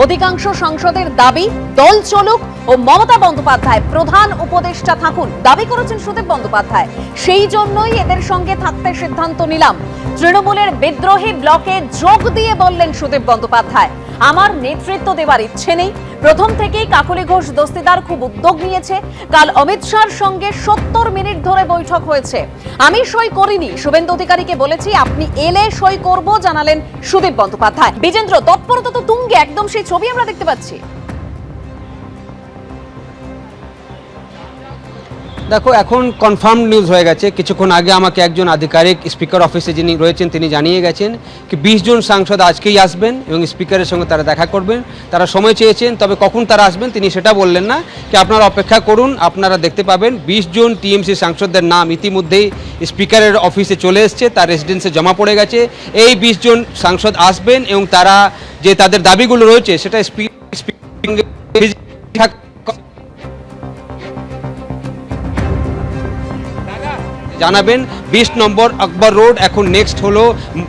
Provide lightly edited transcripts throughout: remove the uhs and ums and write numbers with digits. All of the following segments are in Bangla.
অধিকাংশ সাংসদের দাবি দল চলুক ও মমতা বন্দ্যোপাধ্যায় প্রধান উপদেষ্টা থাকুন, দাবি করেছেন সুদীপ বন্দ্যোপাধ্যায়। সেই জন্যই এদের সঙ্গে থাকতে সিদ্ধান্ত নিলাম। তৃণমূলের বিদ্রোহী ব্লকে যোগ দিয়ে বললেন সুদীপ বন্দ্যোপাধ্যায়, আমার নেতৃত্ব দেওয়ার ইচ্ছে নেই। প্রথম থেকেই কাকলি ঘোষ দস্তিদার খুব উদ্যোগ নিয়েছে। কাল অমিত শাহর সঙ্গে 70 মিনিট ধরে বৈঠক হয়েছে। আমি সই করিনি, শুভেন্দু অধিকারীকে বলেছি আপনি এলে সই করব, জানালেন সুদীপ বন্দ্যোপাধ্যায়। বিজেন্দ্র, তৎপরতা তো তুঙ্গে, একদম সেই ছবি আমরা দেখতে পাচ্ছি। দেখো, এখন কনফার্ম নিউজ হয়ে গেছে। কিছুক্ষণ আগে আমাকে একজন আধিকারিক স্পিকার অফিসে যিনি রয়েছেন তিনি জানিয়ে গেছেন কি 20 জন সাংসদ আজকেই আসবেন এবং স্পিকারের সঙ্গে তারা দেখা করবেন। তারা সময় চেয়েছেন, তবে কখন তারা আসবেন তিনি সেটা বললেন না। কি আপনারা অপেক্ষা করুন, আপনারা দেখতে পাবেন 20 জন টিএমসি সাংসদদের নাম ইতিমধ্যেই স্পিকারের অফিসে চলে এসছে, তার রেসিডেন্সে জমা পড়ে গেছে। এই 20 জন সাংসদ আসবেন এবং তারা যে তাদের দাবিগুলো রয়েছে সেটা জানাবেন। 20 নম্বর আকবর রোড এখন নেক্সট হলো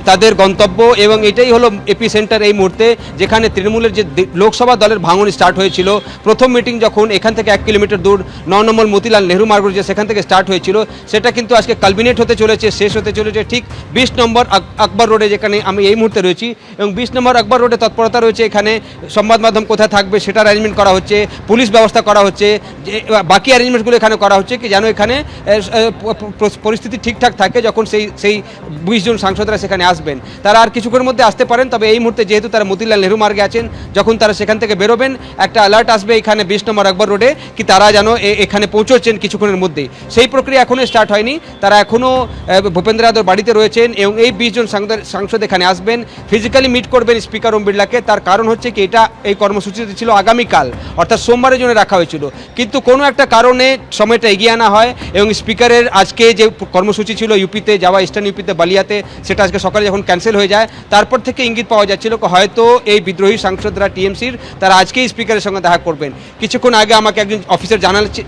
তাদের গন্তব্য এবং এটাই হলো এপি সেন্টার এই মুহূর্তে, যেখানে তৃণমূলের যে লোকসভা দলের ভাঙন স্টার্ট হয়েছিল। প্রথম মিটিং যখন এখান থেকে 1 কিলোমিটার দূর 9 নম্বর মতিলাল নেহরু মার্গ যে সেখান থেকে স্টার্ট হয়েছিল, সেটা কিন্তু আজকে কালমিনেট হতে চলেছে, শেষ হতে চলেছে ঠিক 20 নম্বর আকবর রোডে, যেখানে আমি এই মুহূর্তে রয়েছি। এবং 20 নম্বর আকবর রোডে তৎপরতা রয়েছে। এখানে সংবাদ মাধ্যম কোথায় থাকবে সেটার অ্যারেঞ্জমেন্ট করা হচ্ছে, পুলিশ ব্যবস্থা করা হচ্ছে, বাকি অ্যারেঞ্জমেন্টগুলো এখানে করা হচ্ছে কি যেন এখানে পরিস্থিতি ঠিকঠাক থাকে যখন সেই 20 জন সাংসদরা সেখানে আসবেন। তারা আর কিছুক্ষণের মধ্যে আসতে পারেন, তবে এই মুহূর্তে যেহেতু তারা মতিলাল নেহরু মার্গে আছেন, যখন তারা সেখান থেকে বেরোবেন একটা অ্যালার্ট আসবে এখানে 20 নম্বর আকবর রোডে কি তারা যেন এখানে পৌঁছচ্ছেন কিছুক্ষণের মধ্যেই। সেই প্রক্রিয়া এখনও স্টার্ট হয়নি, তারা এখনও ভূপেন্দ্র যাদব বাড়িতে রয়েছেন এবং এই 20 জন সাংসদ এখানে আসবেন, ফিজিক্যালি মিট করবেন স্পিকার ওম বিড়লাকে। তার কারণ হচ্ছে কি এটা এই কর্মসূচিতে ছিল আগামীকাল অর্থাৎ সোমবারের জন্য রাখা হয়েছিল, কিন্তু কোনো একটা কারণে সময়টা এগিয়ে আনা হয় এবং স্পিকারের আজকে যে কর্মসূচি ছিল ইউপিতে যাওয়া, ইস্টার্ন ইউপিতে বালিয়াতে, সেটা আজকে সকালে যখন ক্যান্সেল হয়ে যায় তারপর থেকে ইঙ্গিত পাওয়া যাচ্ছিল হয়তো এই বিদ্রোহী সাংসদরা টিএমসির তারা আজকেই স্পিকারের সঙ্গে দেখা করবেন। কিছুক্ষণ আগে আমাকে একজন অফিসার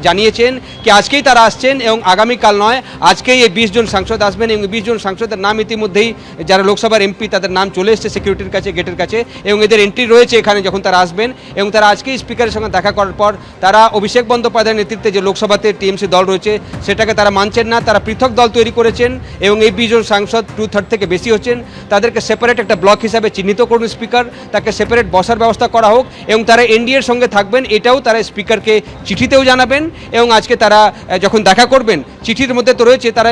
জানিয়েছেন কি আজকেই তারা আসছেন এবং আগামীকাল নয় আজকেই এই 20 জন সাংসদ আসবেন এবং 20 জন সাংসদের নাম ইতিমধ্যেই যারা লোকসভার এমপি তাদের নাম চলে এসছে সিকিউরিটির কাছে, গেটের কাছে, এবং এদের এন্ট্রি রয়েছে এখানে যখন তারা আসবেন। এবং তারা আজকেই স্পিকারের সঙ্গে দেখা করার পর তারা অভিষেক বন্দ্যোপাধ্যায়ের নেতৃত্বে যে লোকসভাতে টিএমসি দল রয়েছে সেটাকে তারা মানছেন না, তারা পৃথক দল তৈরি করেছেন এবং এই 20 জন সাংসদ 2/3 থেকে বেশি হচ্ছেন, তাদেরকে সেপারেট একটা ব্লক হিসাবে চিহ্নিত করুন স্পিকার, তাকে সেপারেট বসার ব্যবস্থা করা হোক এবং তারা এনডিএর সঙ্গে থাকবেন এটাও তারা স্পিকারকে চিঠিতেও জানাবেন। এবং আজকে তারা যখন দেখা করবেন চিঠির মধ্যে তো রয়েছে তারা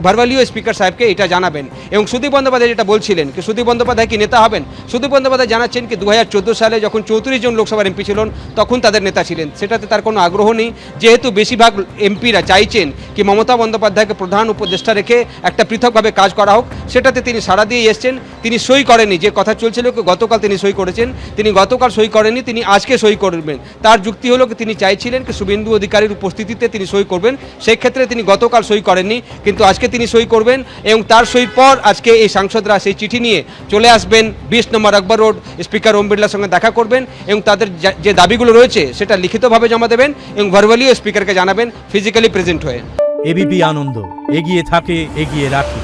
ভার্বালিও স্পিকার সাহেবকে এটা জানাবেন। এবং সুদীপ বন্দ্যোপাধ্যায় যেটা বলছিলেন কি সুদীপ বন্দ্যোপাধ্যায় কি নেতা হবেন, সুদীপ বন্দ্যোপাধ্যায় জানাচ্ছেন কি 2014 সালে যখন 34 জন লোকসভার এমপি ছিলেন তখন তাদের নেতা ছিলেন, সেটাতে তার কোনো আগ্রহ নেই। যেহেতু বেশিরভাগ এমপিরা চাইছেন কি মমতা বন্দ্যোপাধ্যায়কে প্রধান উপদেষ্টা রেখে একটা পৃথকভাবে কাজ করা হোক, সেটাতে তিনি সাড়া দিয়ে এসছেন। তিনি সই করেননি, যে কথা চলছিল গতকাল তিনি সই করেছেন, তিনি গতকাল সই করেননি, তিনি আজকে সই করবেন। তার যুক্তি হলো তিনি চাইছিলেন কি শুভেন্দু অধিকারীর উপস্থিতিতে তিনি সই করবেন, সেই ক্ষেত্রে তিনি গতকাল সই করেননি কিন্তু আজকে তিনি সই করবেন এবং তার সইর পর আজকে এই সাংসদরা সেই চিঠি নিয়ে চলে আসবেন 20 নম্বর আকবর রোড, স্পিকার ওম বিড়লার সঙ্গে দেখা করবেন এবং তাদের যে দাবিগুলো রয়েছে সেটা লিখিতভাবে জমা দেবেন এবং ভার্বালিও স্পিকারকে জানাবেন ফিজিক্যালি প্রেজেন্ট হয়ে। এবিপি আনন্দ, এগিয়ে থাকে, এগিয়ে রাখে।